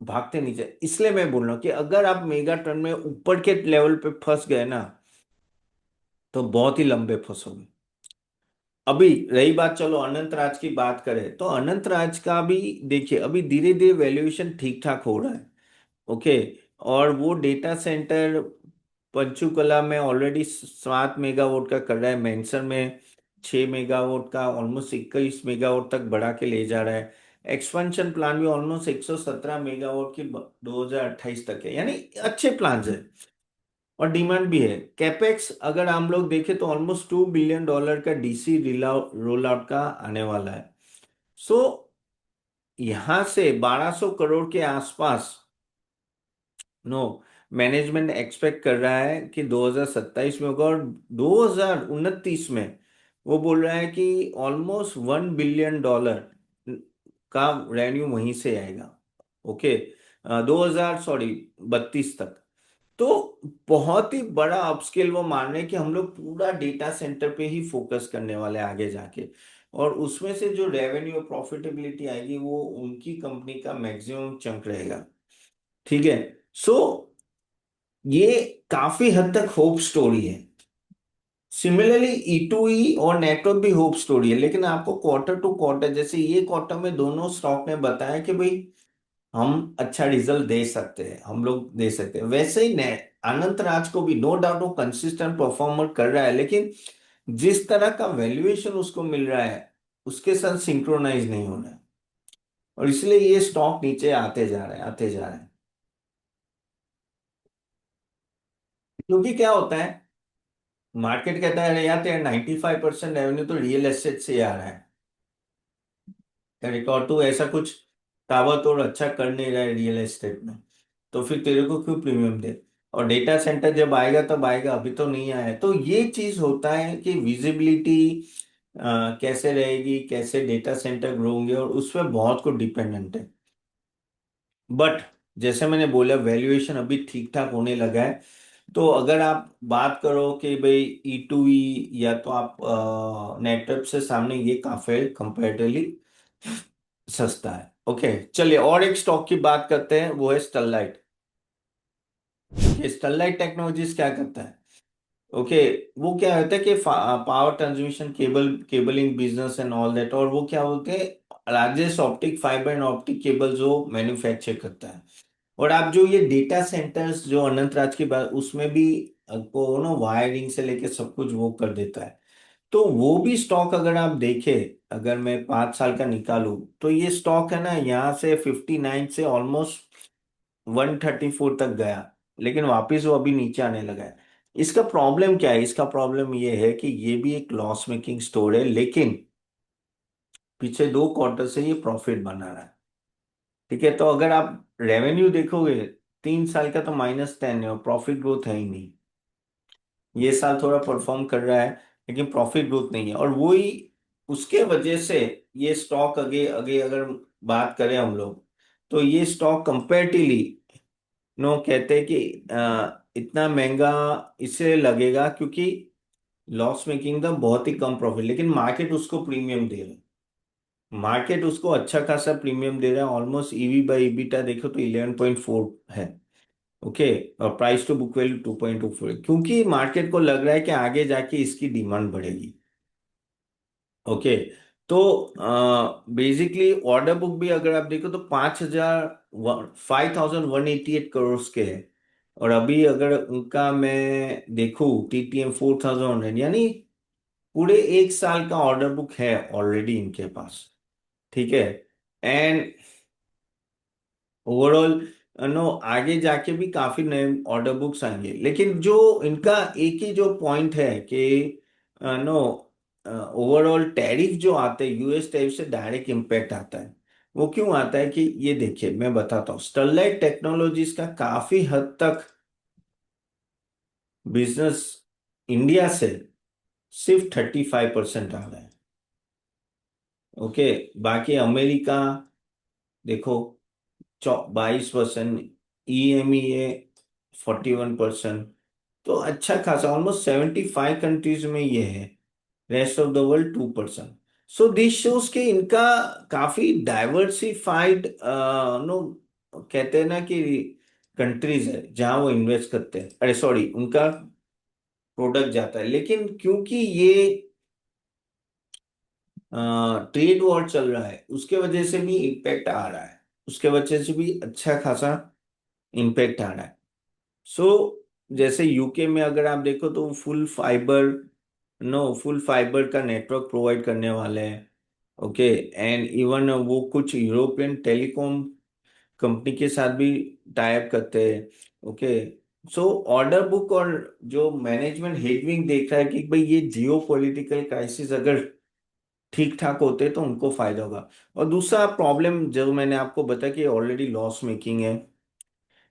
S1: भागते नीचे। इसलिए मैं बोल रहा हूँ कि अगर आप मेगा ट्रेंड में ऊपर के लेवल पे फंस गए ना, तो बहुत ही लंबे फंसोगे। अभी रही बात, चलो अनंत राज की बात करें, तो अनंत राज का भी देखिए, अभी धीरे धीरे वैल्यूएशन ठीक ठाक हो रहा है। ओके। और वो डेटा सेंटर पंचुकला में ऑलरेडी 7 मेगावाट का कर रहा है, मेंसर में 6 मेगावाट का, ऑलमोस्ट 21 मेगावाट तक बढ़ा के ले जा रहा है। एक्सपेंशन प्लान भी ऑलमोस्ट 117 मेगावाट की 2028 तक है, यानी अच्छे प्लान है। और डिमांड भी है। कैपेक्स अगर हम लोग देखें तो ऑलमोस्ट $2 बिलियन का डीसी रोल आउट का आने वाला है। सो यहां से 1200 करोड़ के आसपास, नो, मैनेजमेंट एक्सपेक्ट कर रहा है कि 2027 में होगा, और 2029 में वो बोल रहा है कि ऑलमोस्ट $1 बिलियन का रेवेन्यू वहीं से आएगा। ओके। 2000 सॉरी 32 तक। तो बहुत ही बड़ा अपस्केल वो मान रहे हैं कि हम लोग पूरा डेटा सेंटर पे ही फोकस करने वाले हैं आगे जाके। और उसमें से जो रेवेन्यू और प्रॉफिटेबिलिटी आएगी वो उनकी कंपनी का मैक्सिमम चंक रहेगा। ठीक है। सो ये काफी हद तक होप स्टोरी है। सिमिलरली E2E और नेटवर्क भी होप स्टोरी है, लेकिन आपको क्वार्टर टू क्वार्टर, जैसे ये क्वार्टर में दोनों स्टॉक ने बताया कि भाई हम अच्छा रिजल्ट दे सकते हैं, हम लोग दे सकते हैं, वैसे ही ने अनंत राज को भी नो डाउट वो कंसिस्टेंट परफॉर्मर कर रहा है, लेकिन जिस तरह का वैल्यूएशन उसको मिल रहा है उसके साथ सिंक्रोनाइज नहीं हो रहा है। और इसलिए ये स्टॉक नीचे आते जा रहे हैं, आते जा रहे हैं। क्योंकि क्या होता है, मार्केट कहता है अरे यार तेरा 95% रेवेन्यू तो रियल एस्टेट से ही आ रहा है, रिकॉर्ड तो ऐसा कुछ ताबड़तोड़ अच्छा कर नहीं रहा है रियल एस्टेट में, तो फिर तेरे को क्यों प्रीमियम दे। और डेटा सेंटर जब आएगा तब आएगा, अभी तो नहीं आया है। तो ये चीज होता है कि विजिबिलिटी कैसे रहेगी, कैसे डेटा सेंटर ग्रो होंगे, और उस पर बहुत कुछ डिपेंडेंट है। बट जैसे मैंने बोला, वैल्यूएशन अभी ठीक ठाक होने लगा है। तो अगर आप बात करो कि भाई E2E, या तो आप नेटवर्क से सामने, ये काफी कंपैरेटिवली सस्ता है। ओके। चलिए और एक स्टॉक की बात करते हैं, वो है स्टरलाइट। स्टरलाइट टेक्नोलॉजीज क्या करता है? ओके। वो क्या होता है कि power transmission cabling business and all that, और वो क्या बोलते हैं, largest optic fibre and optic cable जो मैन्युफैक्चर करता है। और आप जो ये डेटा सेंटर्स जो अनंत राज की बात, उसमें भी आपको ना वायरिंग से लेके सब कुछ वो कर देता है। तो वो भी स्टॉक अगर आप देखें, अगर मैं 5 साल का निकालूं, तो ये स्टॉक है ना, यहाँ से 59 से ऑलमोस्ट 134 तक गया, लेकिन वापस वो अभी नीचे आने लगा है। इसका प्रॉब्लम क्या है? इसका प्रॉब्लम ये है कि ये भी एक लॉस मेकिंग स्टोर है, लेकिन पिछले 2 क्वार्टर से ये प्रॉफिट बना रहा है। ठीक है। तो अगर आप रेवेन्यू देखोगे, 3 साल का तो -10 है, और प्रॉफिट ग्रोथ है ही नहीं। ये साल थोड़ा परफॉर्म कर रहा है, लेकिन प्रॉफिट ग्रोथ नहीं है, और वही उसके वजह से ये स्टॉक आगे आगे अगर बात करें हम लोग, तो ये स्टॉक कंपेरेटिवली, नो, कहते हैं कि इतना महंगा इसलिए लगेगा क्योंकि लॉस मेकिंग का बहुत ही कम प्रॉफिट, लेकिन मार्केट उसको प्रीमियम दे रहा है। मार्केट उसको अच्छा खासा प्रीमियम दे रहा है, ऑलमोस्ट EV/EBITDA देखो तो 11.4 है। ओके। और प्राइस टू बुक वैल्यू 2.24, क्योंकि मार्केट को लग रहा है कि आगे जाके इसकी डिमांड बढ़ेगी। ओके। तो बेसिकली ऑर्डर बुक भी अगर आप देखो तो 5188 करोड़ के है। और अभी अगर उनका मैं देखूं TTM 4100, यानी पूरे 1 साल का ऑर्डर बुक है ऑलरेडी इनके पास। ठीक है। एंड ओवरऑल नो आगे जाके भी काफी नए ऑर्डर बुक्स आएंगे, लेकिन जो इनका एक ही जो पॉइंट है कि नो ओवरऑल टैरिफ जो आते हैं, यूएस टैरिफ से डायरेक्ट इम्पैक्ट आता है। वो क्यों आता है कि ये देखिए मैं बताता हूँ, स्टरलाइट टेक्नोलॉजीज का काफी हद तक बिजनेस इंडिया से सिर्फ 35% आ रहा है। ओके, बाकी अमेरिका देखो 22%, EMEA 41%, तो अच्छा खासा ऑलमोस्ट 75 कंट्रीज में ये है। Rest of the world 2%। So this shows के इनका काफी डाइवर्सिफाइड नो कहते हैं ना कि कंट्रीज है जहां वो इन्वेस्ट करते हैं, अरे सॉरी उनका प्रोडक्ट जाता है। लेकिन क्योंकि ये ट्रेड वॉर चल रहा है उसके वजह से भी इम्पैक्ट आ रहा है, उसके वजह से भी अच्छा खासा इम्पैक्ट आ रहा है। सो जैसे यूके में अगर आप देखो तो full fibre, no full fibre का नेटवर्क प्रोवाइड करने वाले हैं। ओके, एंड इवन वो कुछ यूरोपियन टेलीकॉम कंपनी के साथ भी टाई अप करते हैं। ओके, सो ऑर्डर बुक और जो मैनेजमेंट हेडविंग देख रहा है कि भाई ये जियो पॉलिटिकल क्राइसिस अगर ठीक ठाक होते तो उनको फायदा होगा। और दूसरा प्रॉब्लम जो मैंने आपको बताया कि ऑलरेडी लॉस मेकिंग है,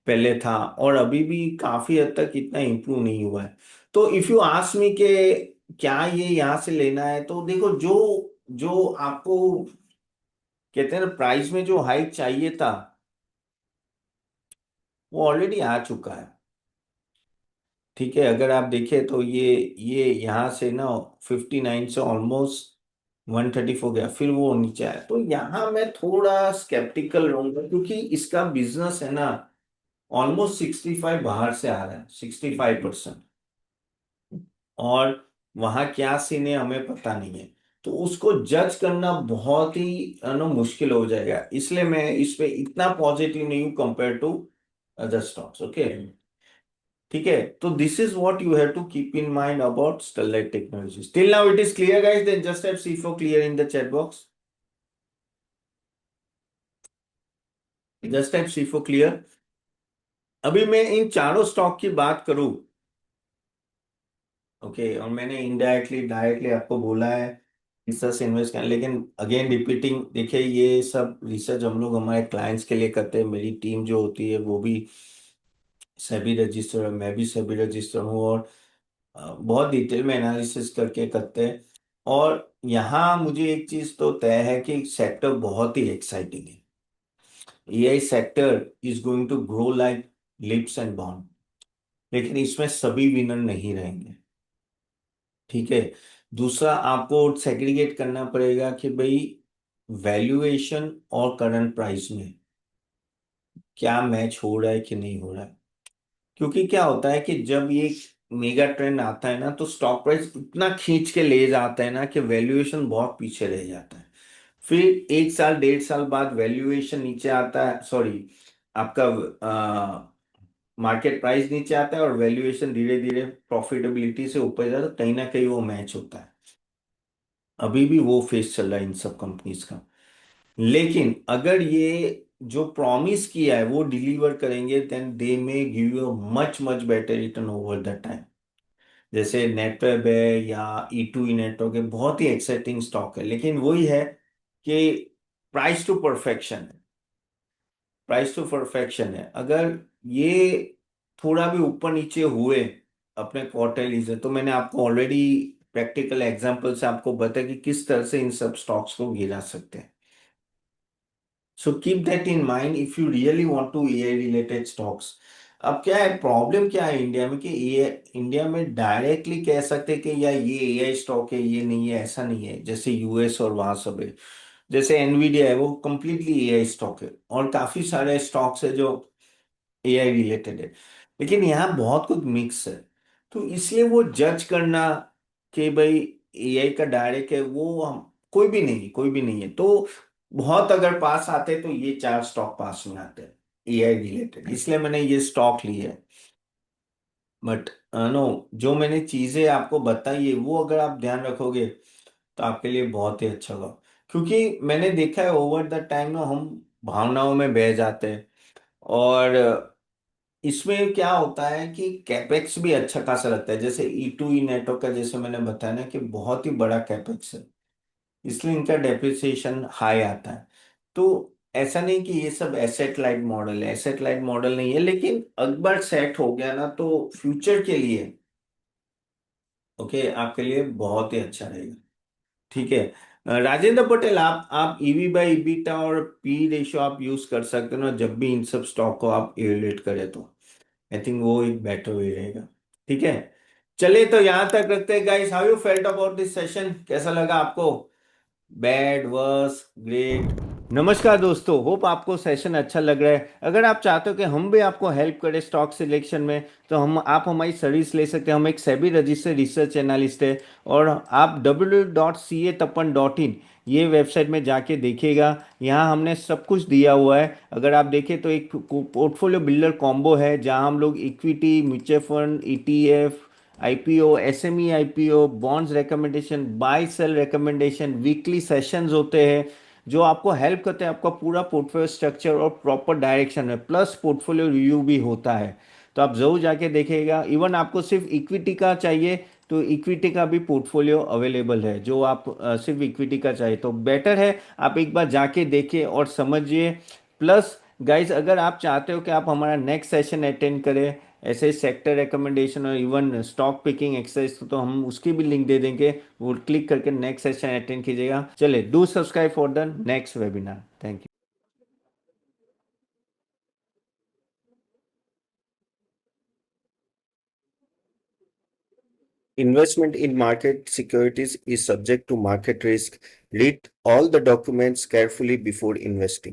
S1: पहले था और अभी भी काफी हद तक इतना इम्प्रूव नहीं हुआ है। तो इफ यू आस्क मी के क्या ये यहाँ से लेना है, तो देखो जो जो आपको कहते हैं ना प्राइस में जो हाइक चाहिए था वो ऑलरेडी आ चुका है। ठीक है, अगर आप देखें तो ये यहाँ से ना 59 से ऑलमोस्ट 134 गया, फिर वो नीचे आया, तो यहाँ मैं थोड़ा स्केप्टिकल रहूंगा क्योंकि इसका बिजनेस है ना ऑलमोस्ट 65 बाहर से आ रहा है, 65%। और वहां क्या सीन है हमें पता नहीं है, तो उसको जज करना बहुत ही मुश्किल हो जाएगा। इसलिए मैं इस पे इतना पॉजिटिव नहीं हूं compare to other stocks. Okay, ठीक है, तो this is what you have to keep in mind about Sterlite Technologies. Till now it is clear guys, then just type C for clear in the chat box. Just type C for clear. अभी मैं इन चारों stock की बात करूं, okay, और मैंने indirectly directly आपको बोला है रिसर्च से इन्वेस्ट करना, लेकिन अगेन रिपीटिंग, देखिए ये सब रिसर्च हम लोग हमारे क्लाइंट्स के लिए करते हैं। मेरी टीम जो होती है वो भी सेबी रजिस्टर है, मैं भी सेबी रजिस्टर हूँ, और बहुत डिटेल में एनालिसिस करके करते हैं। और यहाँ मुझे एक चीज तो तय है कि सेक्टर बहुत ही एक्साइटिंग है। AI sector is going to grow like leaps and bound, लेकिन इसमें सभी विनर नहीं रहेंगे। ठीक है, दूसरा आपको सेग्रीगेट करना पड़ेगा कि भाई वैल्यूएशन और करंट प्राइस में क्या मैच हो रहा है कि नहीं हो रहा है। क्योंकि क्या होता है कि जब ये मेगा ट्रेंड आता है ना तो स्टॉक प्राइस इतना खींच के ले जाता है ना कि वैल्यूएशन बहुत पीछे रह जाता है। फिर 1 साल 1.5 साल बाद वैल्यूएशन नीचे आता है, सॉरी आपका मार्केट प्राइस नीचे आता है और वैल्यूएशन धीरे धीरे प्रॉफिटेबिलिटी से ऊपर जाता है, कहीं ना कहीं वो मैच होता है। अभी भी वो फेस चल रहा है इन सब कंपनीज का। लेकिन अगर ये जो प्रॉमिस किया है वो डिलीवर करेंगे, then they may give you much much better return over the time. जैसे नेटवेब है या ई नेटवर्क है, बहुत ही एक्साइटिंग स्टॉक है, लेकिन वही है कि प्राइस टू परफेक्शन है। प्राइस टू परफेक्शन है, अगर ये थोड़ा भी ऊपर नीचे हुए अपने क्वार्टरली से, तो मैंने आपको ऑलरेडी प्रैक्टिकल एग्जांपल से आपको बताया कि किस तरह से इन सब स्टॉक्स को गिरा सकते हैं। So keep that in mind if you really want to AI related stocks. अब क्या है प्रॉब्लम, क्या है इंडिया में कि ये इंडिया में डायरेक्टली कह सकते हैं कि या ये एआई स्टॉक है ये नहीं है, ऐसा नहीं है। जैसे यूएस और वहां सब है, जैसे एनवीडिया है वो कंप्लीटली एआई स्टॉक है, और काफी सारे स्टॉक्स है जो एआई रिलेटेड है। लेकिन यहाँ बहुत कुछ मिक्स है, तो इसलिए वो जज करना कि भाई एआई का डायरेक्ट है वो हम कोई भी नहीं है। तो बहुत अगर पास आते तो ये चार स्टॉक पास में आते हैं एआई रिलेटेड, इसलिए मैंने ये स्टॉक लिए है। बट नो, जो मैंने चीजें आपको बताई है वो अगर आप ध्यान रखोगे तो आपके लिए बहुत ही अच्छा होगा। क्योंकि मैंने देखा है ओवर द टाइम ना हम भावनाओं में बह जाते हैं, और इसमें क्या होता है कि कैपेक्स भी अच्छा खासा लगता है, जैसे E2E नेटवर्क का जैसे मैंने बताया ना कि बहुत ही बड़ा कैपेक्स है, इसलिए इनका डेप्रिसिएशन हाई आता है। तो ऐसा नहीं कि ये सब एसेट लाइट मॉडल है, एसेट लाइट मॉडल नहीं है, लेकिन एक बार सेट हो गया ना तो फ्यूचर के लिए ओके आपके लिए बहुत ही अच्छा रहेगा। ठीक है। राजेंद्र पटेल, आप ईवी बाई ईबिटा और पी रेशियो आप यूज कर सकते हो ना, जब भी इन सब स्टॉक को आप इवेल्युएट करें तो आई थिंक वो एक बेटर वे रहेगा। ठीक है। चलिए तो यहां तक रखते हैं guys. How you felt about this session, कैसा लगा आपको? Bad, worse, great? नमस्कार दोस्तों, होप आपको सेशन अच्छा लग रहा है। अगर आप चाहते हो कि हम भी आपको हेल्प करें स्टॉक सिलेक्शन में, तो हम आप हमारी सर्विस ले सकते हैं। हम एक सेबी रजिस्टर्ड रिसर्च एनालिस्ट है, और आप www.catapan.in ये वेबसाइट में जाके देखिएगा। यहाँ हमने सब कुछ दिया हुआ है। अगर आप देखें तो एक पोर्टफोलियो बिल्डर कॉम्बो है, जहाँ हम लोग equity, mutual fund, ETF, IPO, SME IPO, bonds recommendation, buy sell recommendation, weekly sessions होते हैं जो आपको हेल्प करते हैं आपका पूरा पोर्टफोलियो स्ट्रक्चर और प्रॉपर डायरेक्शन में, प्लस पोर्टफोलियो रिव्यू भी होता है। तो आप जरूर जाके देखिएगा। इवन आपको सिर्फ इक्विटी का चाहिए तो इक्विटी का भी पोर्टफोलियो अवेलेबल है, जो आप सिर्फ इक्विटी का चाहिए तो बेटर है आप एक बार जाके देखिए और समझिए। प्लस गाइस, अगर आप चाहते हो कि आप हमारा नेक्स्ट सेशन अटेंड करें ऐसे सेक्टर रिकमेंडेशन और इवन स्टॉक पिकिंग एक्सरसाइज, तो हम उसकी भी लिंक दे देंगे, वो क्लिक करके नेक्स्ट सेशन अटेंड कीजिएगा। चलिए, do subscribe for the next webinar. Thank you.
S2: Investment in market securities is subject to market risk. Read all the documents carefully before investing.